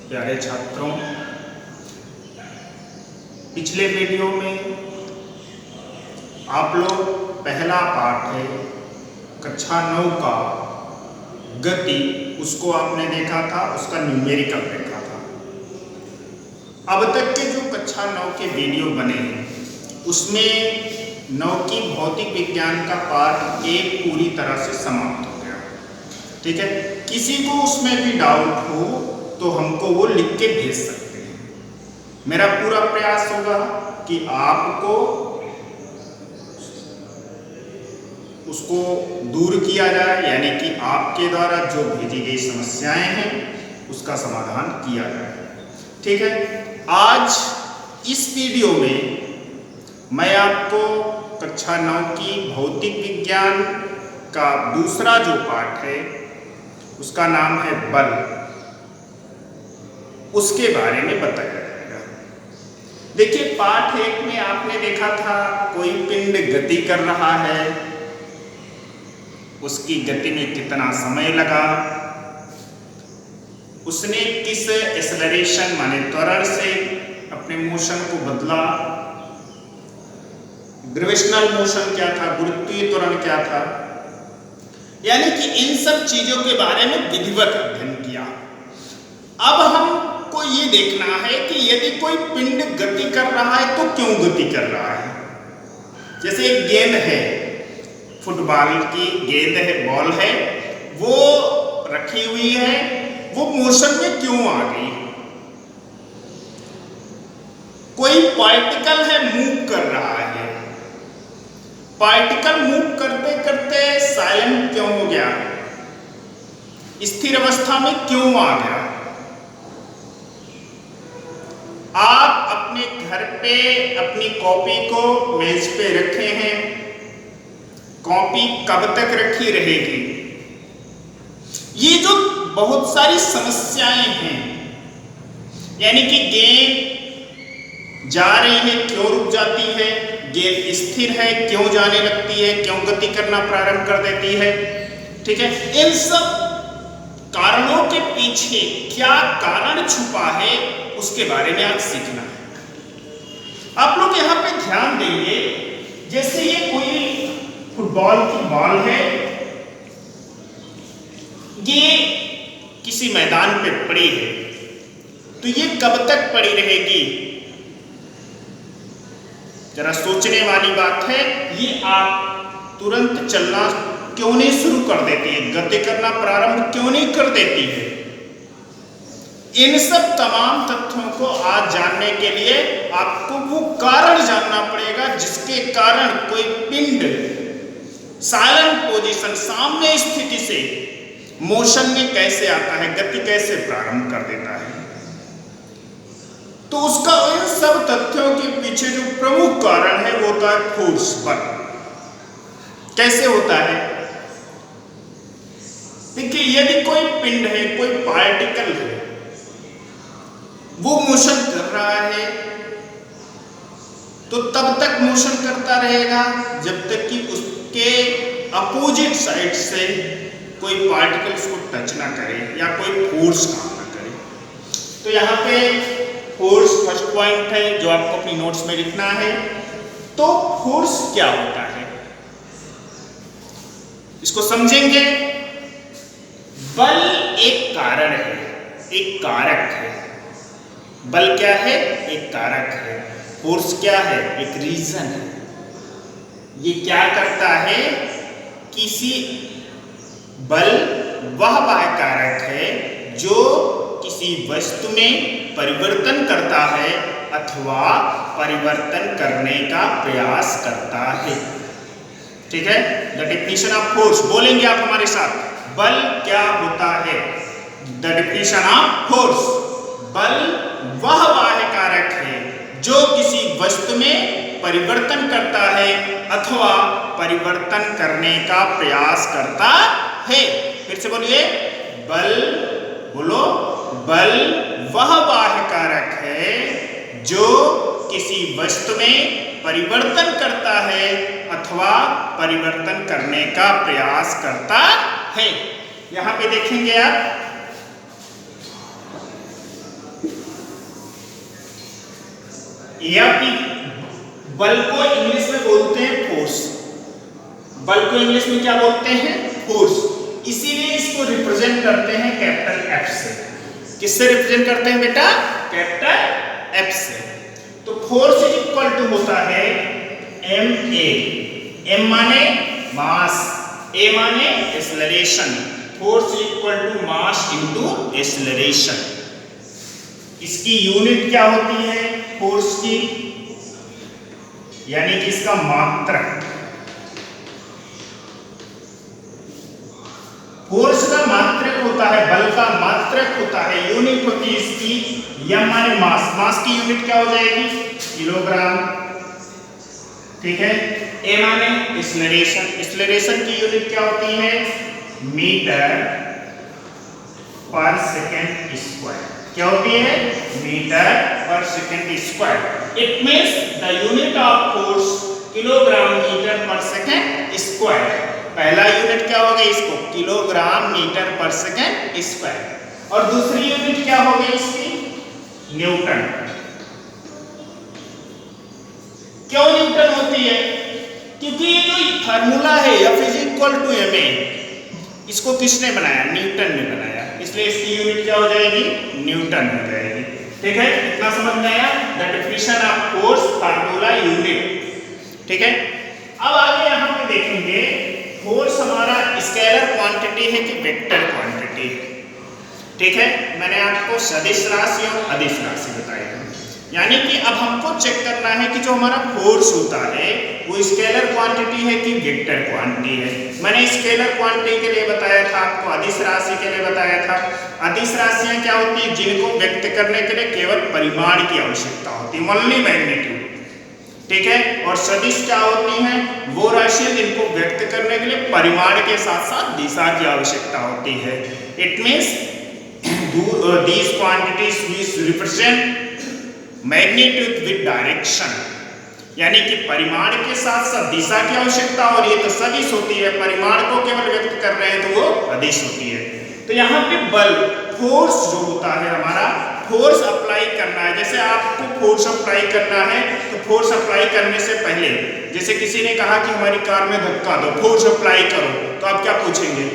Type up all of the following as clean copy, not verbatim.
प्यारे छात्रों, पिछले वीडियो में आप लोग पहला पाठ है कक्षा 9 का गति, उसको आपने देखा था, उसका न्यूमेरिकल देखा था। अब तक के जो कक्षा 9 के वीडियो बने हैं उसमें 9 की भौतिक विज्ञान का पाठ 1 पूरी तरह से समाप्त हो गया। ठीक है, किसी को उसमें भी डाउट हो तो हमको वो लिख के भेज सकते हैं। मेरा पूरा प्रयास होगा कि आपको उसको दूर किया जाए, यानी कि आपके द्वारा जो भेजी गई समस्याएं हैं उसका समाधान किया जाए। ठीक है, आज इस वीडियो में मैं आपको कक्षा 9 की भौतिक विज्ञान का दूसरा जो पाठ है उसका नाम है बल, उसके बारे में बताया जाएगा। देखिए, पाठ 1 में आपने देखा था कोई पिंड गति कर रहा है, उसकी गति में कितना समय लगा, उसने किस एक्सेलरेशन माने त्वरण से अपने मोशन को बदला, ग्रेविटेशनल मोशन क्या था, गुरुत्वीय त्वरण क्या था, यानी कि इन सब चीजों के बारे में विधिवत अध्ययन किया। अब हमको ये देखना है कि यदि कोई पिंड गति कर रहा है तो क्यों गति कर रहा है। जैसे एक गेंद है, फुटबॉल की गेंद है, बॉल है, वो रखी हुई है, वो मोशन में क्यों आ गई। कोई पार्टिकल है, मूव कर रहा है, पार्टिकल मूव करते करते साइलेंट क्यों हो गया, स्थिर अवस्था में क्यों आ गया। आप अपने घर पे अपनी कॉपी को मेज पे रखे हैं, कॉपी कब तक रखी रहेगी। ये जो बहुत सारी समस्याएं हैं, यानी कि गेंद जा रही है क्यों रुक जाती है, गेंद स्थिर है क्यों जाने लगती है, क्यों गति करना प्रारंभ कर देती है। ठीक है, इन सब कारणों के पीछे क्या कारण छुपा है उसके बारे में आज सीखना है। आप लोग यहां पे ध्यान देंगे, जैसे ये कोई फुटबॉल की बॉल है, ये किसी मैदान पे पड़ी है, तो ये कब तक पड़ी रहेगी, जरा सोचने वाली बात है। ये आप तुरंत चलना क्यों नहीं शुरू कर देती है, गति करना प्रारंभ क्यों नहीं कर देती है। इन सब तमाम तथ्यों को आज जानने के लिए आपको वो कारण जानना पड़ेगा जिसके कारण कोई पिंड साइलेंट पोजीशन, साम्य स्थिति से मोशन में कैसे आता है, गति कैसे प्रारंभ कर देता है। तो उसका इन सब तथ्यों के पीछे जो प्रमुख कारण है वो होता है फोर्स, बल। कैसे होता है, देखिए, यदि कोई पिंड है, कोई पार्टिकल है, वो मोशन कर रहा है तो तब तक मोशन करता रहेगा जब तक कि उसके अपोजिट साइड से कोई पार्टिकल उसको टच ना करे या कोई फोर्स काम ना करे। तो यहाँ पे फोर्स फर्स्ट पॉइंट है जो आपको अपनी नोट्स में लिखना है। तो फोर्स क्या होता है इसको समझेंगे। बल एक कारण है, एक कारक है। बल क्या है, एक कारक है। फोर्स क्या है, एक रीजन है। ये क्या करता है, किसी बल वह कारक है जो किसी वस्तु में परिवर्तन करता है अथवा परिवर्तन करने का प्रयास करता है। ठीक है, द डेफिनेशन ऑफ फोर्स बोलेंगे आप हमारे साथ। बल क्या होता है, द डेफिनेशन ऑफ फोर्स। बल वह बाह्य कारक है जो किसी वस्तु में परिवर्तन करता है अथवा परिवर्तन करने का प्रयास करता है। फिर से बोलिए, बल, बोलो, बल वह बाह्य कारक है जो किसी वस्तु में परिवर्तन करता है अथवा परिवर्तन करने का प्रयास करता है। यहां पे देखेंगे आप, या फिर बल को इंग्लिश में बोलते हैं फोर्स। बल को इंग्लिश में क्या बोलते हैं? फोर्स। इसीलिए इसको रिप्रेजेंट करते हैं कैपिटल एफ से। किससे रिप्रेजेंट करते हैं बेटा? कैपिटल एफ से। तो फोर्स इज इक्वल टू होता है एम ए। एम माने मास, ए माने acceleration. Force equal to mass into acceleration. इसकी यूनिट क्या होती है फोर्स की? यानी कि इसका मात्रक। फोर्स का मात्रक होता है, बल का मात्रक होता है, यूनिट होती है इसकी यम माने मास। मास की यूनिट क्या हो जाएगी? किलोग्राम। ठीक है। ए माने एक्सेलरेशन। एक्सेलरेशन की यूनिट क्या होती है? मीटर पर सेकेंड स्क्वायर। क्या होती है? मीटर पर second square. It means the unit of force kilogram metre पर सेकेंड स्क्वायर। पहला यूनिट क्या होगा इसको? किलोग्राम मीटर पर सेकेंड स्क्वायर। और दूसरी यूनिट क्या होगी इसकी? न्यूटन। क्यों न्यूटन होती है? क्योंकि ये जो फार्मूला है F is equal to m a, इसको किसने बनाया? न्यूटन ने बनाया। इसलिए इसकी यूनिट क्या हो जाएगी? न्यूटन हो जाएगी। ठीक है, इतना समझ में आया? The definition of force, formula, unit. ठीक है। अब आगे यहाँ पे देखेंगे फोर्स हमारा स्केलर क्वांटिटी है कि वेक्टर क्वांटिटी है। ठीक है। मैंने आपको सदिश राशि और अदिश राशि बताई है। यानी कि अब हमको चेक करना है कि जो हमारा फोर्स होता है वो स्केलर क्वांटिटी है कि वेक्टर क्वांटिटी है। मैंने स्केलर क्वांटिटी के लिए बताया था आपको, अदिश राशि के लिए बताया था। अदिश राशियां क्या होती है? जिनको व्यक्त करने के लिए केवल परिमाण की आवश्यकता होती है, ओनली मैग्नीट्यूड। ठीक है। और सदिश क्या होती हैं? वो राशियां जिनको व्यक्त करने के लिए परिमाण के साथ साथ दिशा की आवश्यकता होती है। It means these quantities which represent magnitude with direction। यानी कि परिमाण के साथ साथ दिशा की आवश्यकता, और ये तो सदिश होती है। परिमाण को केवल व्यक्त कर रहे हैं तो वो अदिश होती है। तो यहाँ पे बल, फोर्स जो होता है हमारा, फोर्स अप्लाई करना है। जैसे आपको फोर्स अप्लाई करना है तो फोर्स अप्लाई करने से पहले, जैसे किसी ने कहा कि हमारी कार में धक्का दो, फोर्स अप्लाई करो, तो आप क्या पूछेंगे?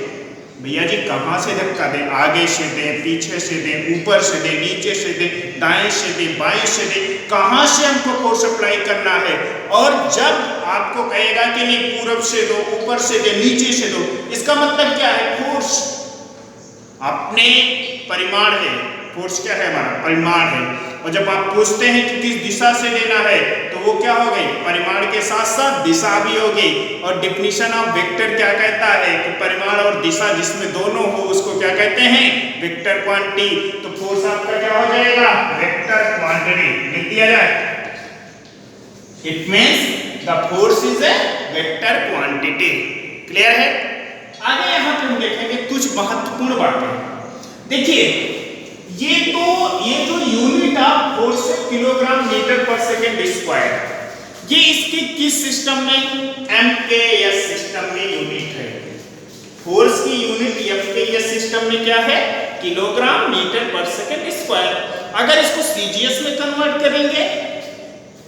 भैया जी कहाँ से धक्का दें? आगे से दें, पीछे से दें, ऊपर से दें, नीचे से दें, दाएं से दें, बाएं से दें, कहाँ से हमको फोर्स अप्लाई करना है? और जब आपको कहेगा कि नहीं पूरब से दो, ऊपर से दे, नीचे से दो, इसका मतलब क्या है? फोर्स अपने परिमाण है। फोर्स क्या है? हमारा परिमाण है। और जब आप पूछते हैं कि किस दिशा से देना है तो वो क्या हो गई? परिमाण के साथ साथ दिशा भी हो गई। और डेफिनेशन ऑफ वेक्टर क्या कहता है कि परिमाण और दिशा जिसमें दोनों हो उसको क्या कहते हैं? Vector quantity. तो फोर्स आपका क्या हो जाएगा? Vector quantity. लिख दिया जाए, it means the force is a vector quantity. Clear है? आगे यहाँ पे हम देखेंगे कुछ महत्वपूर्ण बातें। देखिए ये जो यूनिट ऑफ फोर्स है किलोग्राम मीटर पर सेकेंड स्क्वायर, ये इसके किस सिस्टम में? एमकेएस सिस्टम में यूनिट है। फोर्स की यूनिट एमकेएस सिस्टम में क्या है? किलोग्राम मीटर पर सेकेंड स्क्वायर। अगर इसको सीजीएस में कन्वर्ट करेंगे,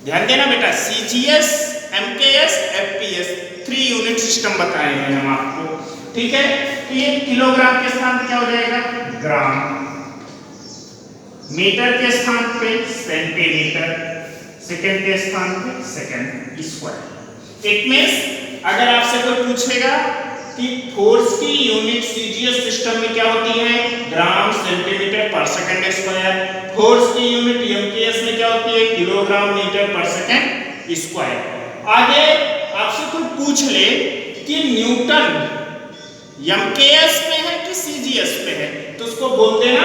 ध्यान देना बेटा, CGS, MKS, FPS, 3 unit system बताए हैं हम आपको। ठीक है। तो ये किलोग्राम के स्थान पे क्या हो जाएगा? ग्राम। मीटर के स्थान पे सेंटीमीटर, सेकंड के स्थान पे सेकंड स्क्वायर। इट मींस अगर आपसे कोई पूछेगा कि फोर्स की यूनिट सीजीएस सिस्टम में क्या होती है? ग्राम सेंटीमीटर पर सेकंड स्क्वायर। फोर्स की यूनिट एमकेएस में क्या होती है? किलोग्राम मीटर पर सेकंड स्क्वायर। आगे आपसे कोई पूछ ले कि न्यूटन एमकेएस में है कि सीजीएस में है, तो उसको बोल देना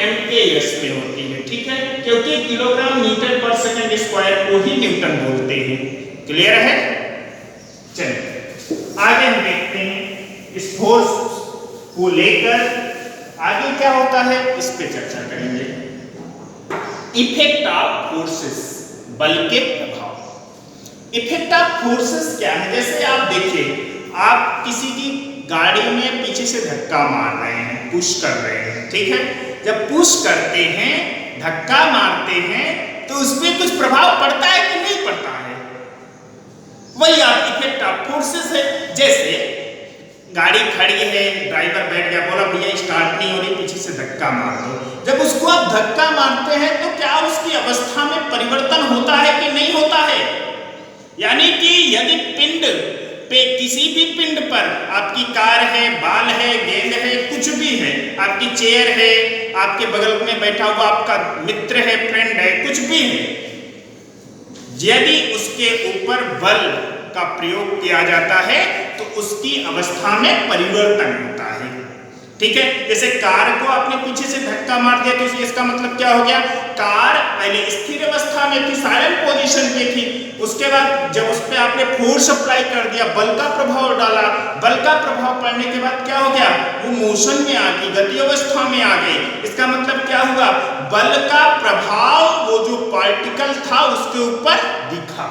एमकेएस में होती है। ठीक है। क्योंकि किलोग्राम मीटर पर सेकंड स्क्वायर को ही न्यूटन बोलते हैं। क्लियर है? चलिए आगे हम देखते हैं इस फोर्स को लेकर आगे क्या होता है, इस पे चर्चा करेंगे। इफेक्ट ऑफ फोर्सेस, बल के प्रभाव। इफेक्ट ऑफ फोर्सेस क्या है? जैसे आप देखिए, आप किसी की गाड़ी में पीछे से धक्का मार रहे हैं, पुश कर रहे हैं। ठीक है। जब पुश करते हैं, धक्का मारते हैं, तो उसमें कुछ प्रभाव पड़ता है कि नहीं पड़ता है? वही आप इफेक्ट ऑफ फोर्सेस है। जैसे गाड़ी खड़ी है, ड्राइवर बैठ गया, बोला भैया स्टार्ट नहीं हो रही, पीछे से धक्का मार दो। जब उसको आप धक्का मारते हैं तो क्या उसकी अवस्था में परिवर्तन होता है कि नहीं होता है? यानी कि यदि पिंड पे, किसी भी पिंड पर, आपकी कार है, बाल है, गेंद है, कुछ भी है, आपकी चेयर है, आपके बगल में बैठा हुआ आपका मित्र है, फ्रेंड है, कुछ भी है, यदि उसके ऊपर बल का प्रयोग किया जाता है तो उसकी अवस्था में परिवर्तन होता है। ठीक है, जैसे कार को आपने पीछे से धक्का मार दिया तो इसका मतलब क्या हो गया? कार पहले स्थिर अवस्था में थी, साइलेंट पोजीशन पे थी, उसके बाद जब उस पर आपने फोर्स अप्लाई कर दिया, बल का प्रभाव डाला, बल का प्रभाव पड़ने के बाद क्या हो गया? वो मोशन में आ गई, गति अवस्था में आ गई। इसका मतलब क्या हुआ? बल का प्रभाव वो जो पार्टिकल था उसके ऊपर दिखा।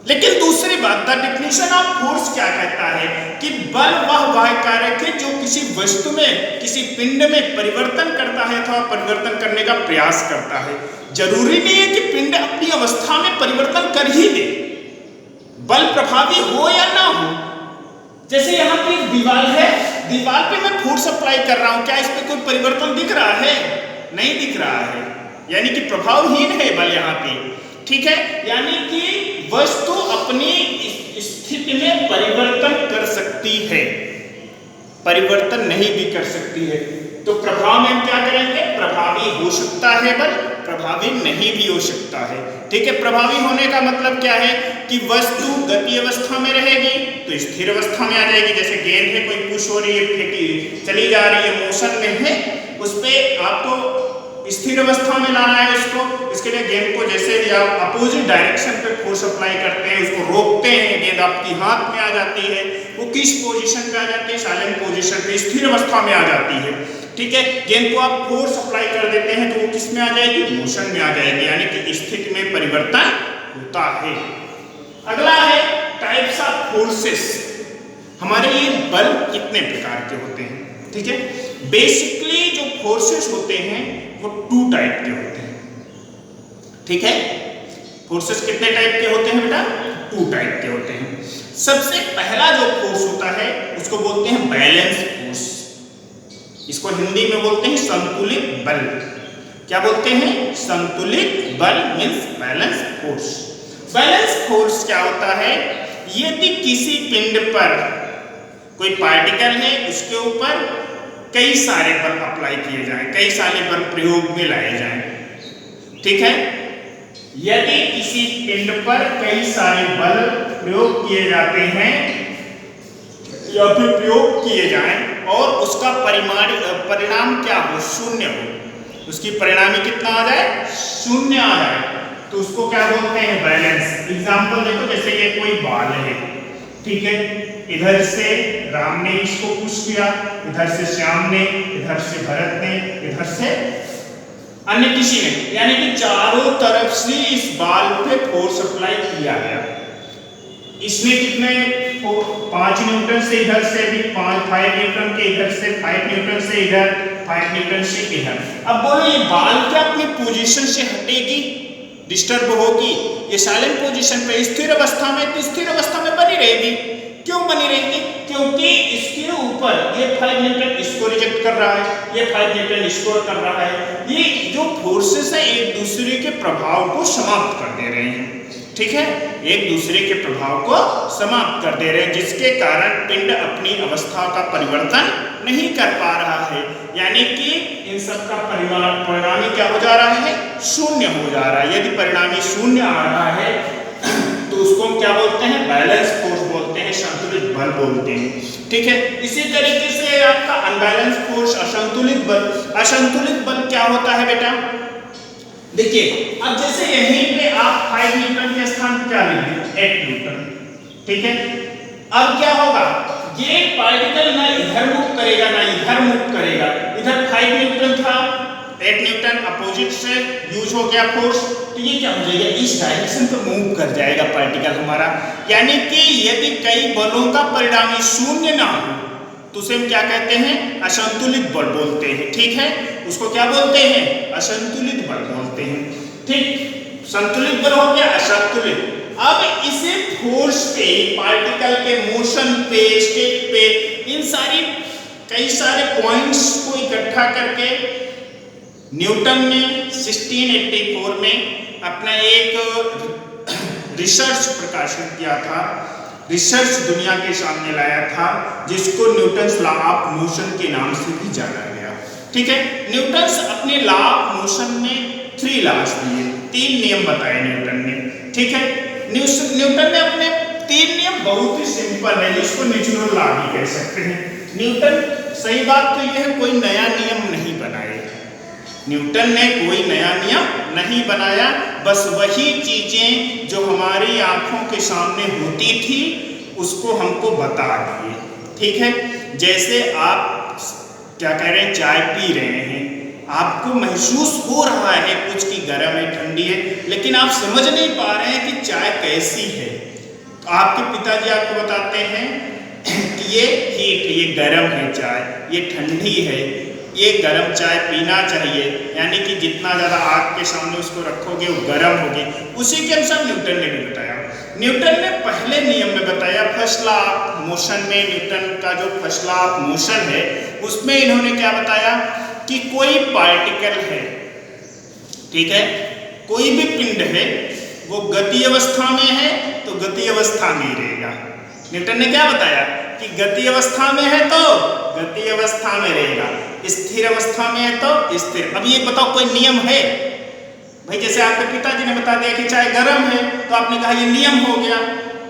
लेकिन दूसरी बात, द डेफिनेशन ऑफ फोर्स क्या कहता है कि बल वह कारक है जो किसी वस्तु में, किसी पिंड में परिवर्तन करता है अथवा परिवर्तन करने का प्रयास करता है। जरूरी नहीं है कि पिंड अपनी अवस्था में परिवर्तन कर ही दे, बल प्रभावी हो या ना हो। जैसे यहाँ पे एक दीवार है, दीवार पे मैं फोर्स अप्लाई कर रहा हूं, क्या इस पे कोई परिवर्तन दिख रहा है? नहीं दिख रहा है, यानी कि प्रभावहीन है बल यहाँ पे। ठीक है, यानी कि वस्तु अपनी स्थिति में परिवर्तन कर सकती है, परिवर्तन नहीं भी कर सकती है। तो प्रभाव में हम क्या करेंगे? प्रभावी हो सकता है बल, प्रभावी नहीं भी हो सकता है। ठीक है, प्रभावी होने का मतलब क्या है कि वस्तु गति अवस्था में रहेगी तो स्थिर अवस्था में आ जाएगी। जैसे गेंद है, कोई पुश हो रही है, फेंकी चली जा रही है, मोशन में है, उस पर आपको स्थिर अवस्था में लाना है उसको। इसके लिए गेंद को जैसे ही आप अपोजिट डायरेक्शन पे फोर्स अप्लाई करते हैं, उसको रोकते हैं, गेंद आपकी हाथ में आ जाती है, वो किस पोजीशन पे आ जाती है? साइलेंट पोजीशन पे, स्थिर अवस्था में आ जाती है। ठीक है, गेंद को आप फोर्स अप्लाई कर देते हैं तो वो किस में आ जाएगी? मोशन में आ जाएगी, यानी कि स्थिति में परिवर्तन होता है। अगला है टाइप्स ऑफ फोर्सेस। हमारे ये बल कितने प्रकार के होते हैं? ठीक है, बेसिकली जो फोर्सेस होते हैं वो 2 टाइप के होते हैं। ठीक है, फोर्सेस कितने टाइप के होते हैं बेटा? 2 टाइप के होते हैं। सबसे पहला जो फोर्स होता है उसको बोलते हैं बैलेंस फोर्स। इसको हिंदी में बोलते हैं संतुलित बल। क्या बोलते हैं? संतुलित बल means balance force. Balance force क्या होता है? यदि किसी पिंड पर कोई पार्टिकल है, उसके ऊपर कई सारे बल अप्लाई किए जाएं, कई सारे बल प्रयोग में लाए जाएं। ठीक है, यदि किसी पिंड पर कई सारे बल प्रयोग किए जाते हैं या फिर प्रयोग किए जाएं और उसका परिणाम क्या हो? शून्य हो, उसकी परिणामी कितना आ जाए? शून्य आ जाए, तो उसको क्या बोलते हैं? बैलेंस। एग्जाम्पल देखो, जैसे ये कोई बाल है, ठीक है, इधर से राम ने इसको पुश किया, इधर से श्याम ने, इधर से भरत ने, इधर से अन्य किसी ने, यानी कि चारों तरफ से इस बाल पे फोर्स अप्लाई किया गया। इसने कितने? 5 न्यूटन से इधर से भी 5 न्यूटन के, इधर से 5 न्यूटन से इधर, 5 न्यूटन से इधर। अब बोलो ये बाल क्या अपनी पोजीशन से हटेगी, डिस्टर्ब होगी? ये साइलेंट पोजीशन पे स्थिर अवस्था में, तो स्थिर अवस्था में बनी रहेगी। क्यों बनी रहेगी? क्योंकि इसके ऊपर ये 5 न्यूटन इसको रिजेक्ट कर रहा है, ये 5 न्यूटन इसको कर रहा है। ये जो फोर्सेस है एक दूसरे के प्रभाव को समाप्त कर दे रहे हैं। ठीक है, एक दूसरे के प्रभाव को समाप्त कर दे रहे हैं, जिसके कारण पिंड अपनी अवस्था का परिवर्तन नहीं कर पा रहा है, यानी कि इन सब का परिणामी क्या हो जा रहा है? शून्य हो जा रहा है। यदि परिणामी शून्य आ रहा है तो उसको हम क्या बोलते हैं? बैलेंस फोर्स बोलते हैं, संतुलित बल बोलते हैं। ठीक है, इसी तरीके से आपका अनबैलेंस फोर्स, असंतुलित बल। असंतुलित बल क्या होता है बेटा? देखिए, अब जैसे यहीं पे आप 5 न्यूटन के स्थान पर क्या लेंगे? 8 न्यूटन। ठीक है, अब क्या होगा? ये पार्टिकल ना इधर मूव करेगा ना इधर मूव करेगा। इधर 5 न्यूटन था, 8 न्यूटन अपोजिट से यूज हो गया फोर्स, तो ये क्या हो जाएगा? इस डायरेक्शन पे मूव कर जाएगा पार्टिकल हमारा। यानी कि यदि कई बलों का परिणामी शून्य ना हो तो उसे हम क्या कहते हैं? असंतुलित बल बोलते हैं। ठीक है, उसको क्या बोलते हैं? असंतुलित बल बोलते हैं। ठीक, संतुलित बल हो गया असंतुलित। अब इसे फोर्स पे, पार्टिकल के मोशन पे, स्टेट पे, इन सारी कई सारे पॉइंट्स को इकट्ठा करके न्यूटन ने 1684 में अपना एक रिसर्च प्रकाशित किया था, रिसर्च दुनिया के सामने लाया था, जिसको न्यूटन्स लॉ ऑफ मोशन के नाम से भी जाना गया। ठीक है, न्यूटन्स अपने लॉ ऑफ मोशन में 3 लॉज दिए, 3 नियम बताए न्यूटन ने। ठीक है, न्यूटन ने अपने 3 नियम बहुत ही सिंपल है, जिसको नेचुरल लॉ भी कह सकते हैं। न्यूटन, सही बात तो यह है, कोई नया नियम नहीं बनाया, न्यूटन ने कोई नया नियम नहीं बनाया, बस वही चीजें जो हमारी आंखों के सामने होती थी उसको हमको बता दिए। ठीक है, जैसे आप क्या कह रहे हैं, चाय पी रहे हैं, आपको महसूस हो रहा है कुछ की गर्म है, ठंडी है, लेकिन आप समझ नहीं पा रहे हैं कि चाय कैसी है। तो आपके पिताजी आपको बताते हैं कि ये हीट, ये गर्म है चाय, ये ठंडी है, ये गर्म चाय पीना चाहिए, यानी कि जितना ज़्यादा आग के सामने उसको रखोगे वो गर्म होगी। उसी के अनुसार न्यूटन ने भी बताया। न्यूटन ने पहले नियम में बताया, फर्स्ट लॉ ऑफ मोशन में, न्यूटन का जो फर्स्ट लॉ ऑफ मोशन है उसमें इन्होंने क्या बताया कि कोई पार्टिकल है, ठीक है, कोई भी पिंड है, वो गति अवस्था में है तो गति अवस्था में ही रहेगा। न्यूटन ने क्या बताया कि गति अवस्था में है तो गति अवस्था में रहेगा, स्थिर अवस्था में है तो स्थिर। अब ये बताओ कोई नियम है भाई? जैसे आपके पिताजी ने बता दिया कि चाय गर्म है, तो आपने कहा ये नियम हो गया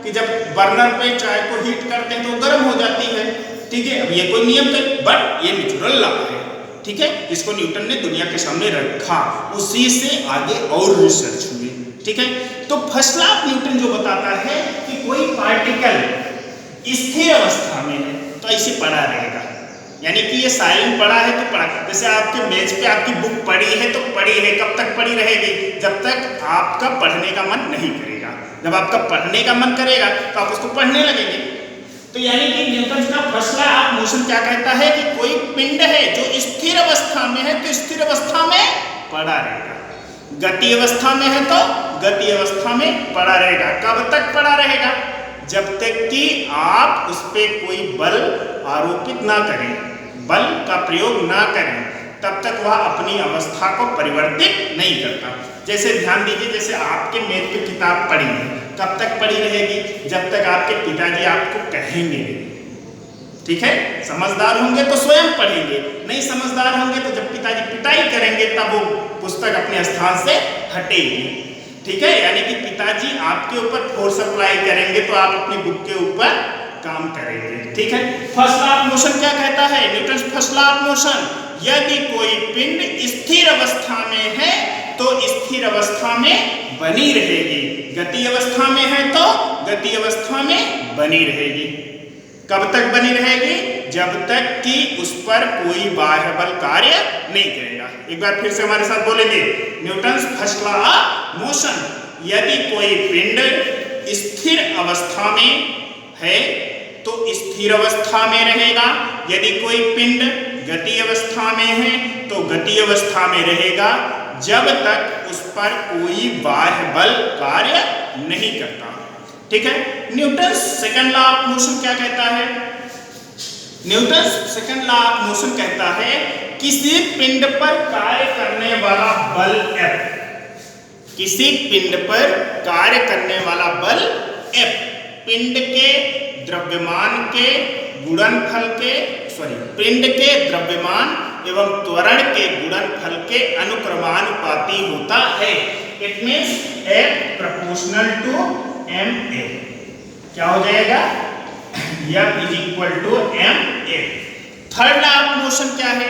कि जब बर्नर पे चाय को हीट करते हैं तो गर्म हो जाती है। ठीक है, अब ये कोई नियम तो, बट ये नेचुरल लॉ है। ठीक है, इसको न्यूटन ने दुनिया के सामने रखा, उसी से आगे और रिसर्च हुई। ठीक है, तो फर्स्ट लॉ ऑफ न्यूटन जो बताता है कि कोई पार्टिकल स्थिर अवस्था में है तो ऐसे पड़ा रहेगा, यानी कि ये साइलेंट पड़ा है तो पड़ा। जैसे आपके मेज पे आपकी बुक पड़ी है तो पड़ी है, कब तक पड़ी रहेगी? जब तक आपका पढ़ने का मन नहीं करेगा। जब आपका पढ़ने का मन करेगा तो आप उसको पढ़ने लगेंगे। तो यानी कि न्यूटन का फर्स्ट लॉ ऑफ मोशन क्या कहता है कि कोई पिंड है जो स्थिर अवस्था में है तो स्थिर अवस्था में पड़ा रहेगा, गति अवस्था में है तो गति अवस्था में पड़ा रहेगा। कब तक पड़ा रहेगा? जब तक कि आप उस पर कोई बल आरोपित ना करें, बल का प्रयोग ना करें, तब तक वह अपनी अवस्था को परिवर्तित नहीं करता। जैसे ध्यान दीजिए, जैसे आपके मेज पे किताब पड़ी है, कब तक पड़ी रहेगी? जब तक आपके पिताजी आपको कहेंगे। ठीक है, समझदार होंगे तो स्वयं पढ़ेंगे, नहीं समझदार होंगे तो जब पिताजी पिटाई करेंगे तब वो पुस्तक अपने स्थान से हटेगी। ठीक है, यानी कि पिताजी आपके ऊपर फोर्स अप्लाई करेंगे तो आप अपनी बुक के ऊपर काम करेंगे। ठीक है, फर्स्ट लॉ ऑफ मोशन क्या कहता है? Newton first law of motion, यदि कोई पिंड स्थिर अवस्था में है तो स्थिर अवस्था में बनी रहेगी, गति अवस्था में है तो गति अवस्था में बनी रहेगी। कब तक बनी रहेगी? जब तक कि उस पर कोई बाह्य बल कार्य नहीं करेगा। एक बार फिर से हमारे साथ बोलेंगे, Newton first law of motion, यदि कोई पिंड स्थिर अवस्था में है तो स्थिर अवस्था में रहेगा, यदि कोई पिंड गति अवस्था में है तो गति अवस्था में रहेगा, जब तक उस पर कोई बाह्य बल कार्य नहीं करता। ठीक है, Newton second law of motion क्या कहता है? Newton second law of motion कहता है किसी पिंड पर कार्य करने वाला बल F, किसी पिंड पर कार्य करने वाला बल F पिंड के द्रव्यमान के गुणनफल के पिंड के द्रव्यमान एवं त्वरण के गुणनफल के अनुक्रमानुपाती होता है। It means F proportional to ma। क्या हो जाएगा? F is equal to ma। Third law of motion क्या है?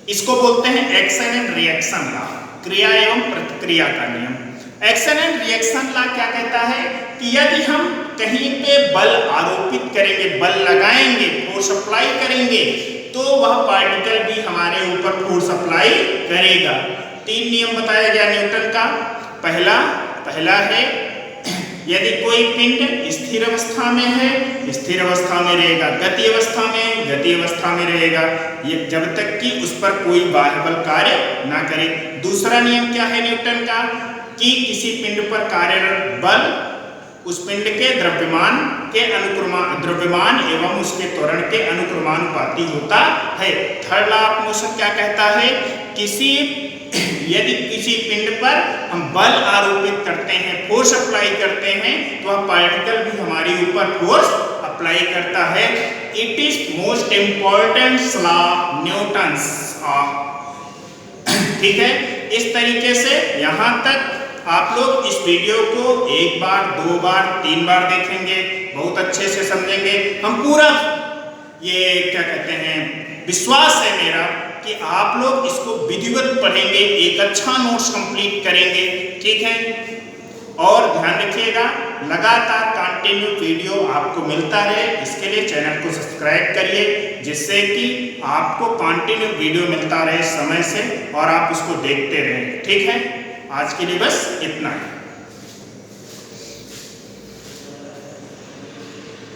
इसको बोलते हैं एक्शन एंड रिएक्शन लॉ, क्रिया एवं प्रतिक्रिया का नियम। एक्शन एंड रिएक्शन लॉ क्या कहता है कि यदि हम कहीं पे बल आरोपित करेंगे, बल लगाएंगे, फोर्स अप्लाई करेंगे, तो वह पार्टिकल भी हमारे ऊपर फोर्स अप्लाई करेगा। 3 नियम बताया गया न्यूटन का। पहला है यदि कोई पिंड स्थिर अवस्था में है, स्थिर अवस्था में रहेगा, गति अवस्था में रहेगा, ये जब तक कि उस पर कोई बाह्य बल कार्य ना ना करे। दूसरा नियम क्या है न्यूटन का कि किसी पिंड पर कार्यरत बल उस पिंड के द्रव्यमान एवं उसके त्वरण के अनुक्रमानुपाती होता है। थर्ड लॉ ऑफ मोशन क्या कहता है, यदि किसी पिंड पर हम बल आरोपित करते हैं, फोर्स अप्लाई करते हैं, तो वह पार्टिकल भी हमारे ऊपर फोर्स अप्लाई करता है। It is most important law Newton's. ठीक है, इस तरीके से यहां तक आप लोग इस वीडियो को 1 बार 2 बार 3 बार देखेंगे, बहुत अच्छे से समझेंगे। हम पूरा ये क्या कहते हैं, विश्वास है मेरा कि आप लोग इसको विधिवत पढ़ेंगे, एक अच्छा नोट्स कंप्लीट करेंगे। ठीक है, और ध्यान रखिएगा लगातार कंटिन्यू वीडियो आपको मिलता रहे, इसके लिए चैनल को सब्सक्राइब करिए, जिससे कि आपको कंटिन्यू वीडियो मिलता रहे समय से और आप उसको देखते रहें। ठीक है, आज के लिए बस इतना ही।